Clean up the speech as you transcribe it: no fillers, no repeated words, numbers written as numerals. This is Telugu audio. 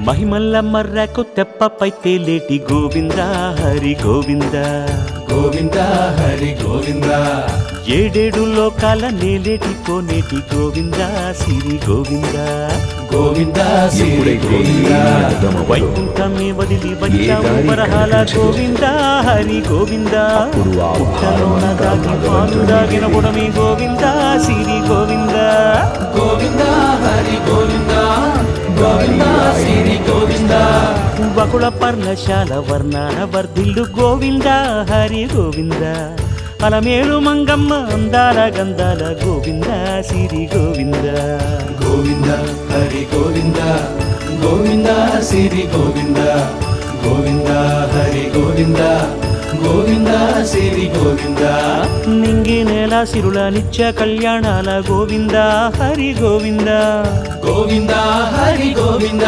మహిమల్ల మర్రకు తెప్పపై తేలేటి గోవింద హరి గోవింద గోవింద హరి గోవింద ఏడేడు లోకాల నేలేటి కోనేటి గోవింద సిరి గోవింద గోవింద శ్రీ గోవింద వైకుంఠమే వదిలి వచ్చావు వరహాల గోవింద హరి గోవింద పుట్టలోన దాగి పాలు దాగిన గుణమి గోవింద సిరి గోవింద గోవింద హరి గోవింద గోవింద శ్రీ గోవింద బకుళ పర్ణశాల వర్ణాన వర్ధిల్లు గోవింద హరి గోవింద అలమేలు మంగమ్మ అందాల గంధాల గోవింద సిరి గోవింద గోవింద హరి గోవింద గోవింద శ్రీ గోవింద గోవింద హరి గోవింద గోవింద శ్రీ గోవింద నింగి నేల సిరుల నిత్య కళ్యాణాల గోవింద హరి గోవింద గోవింద హరి గోవింద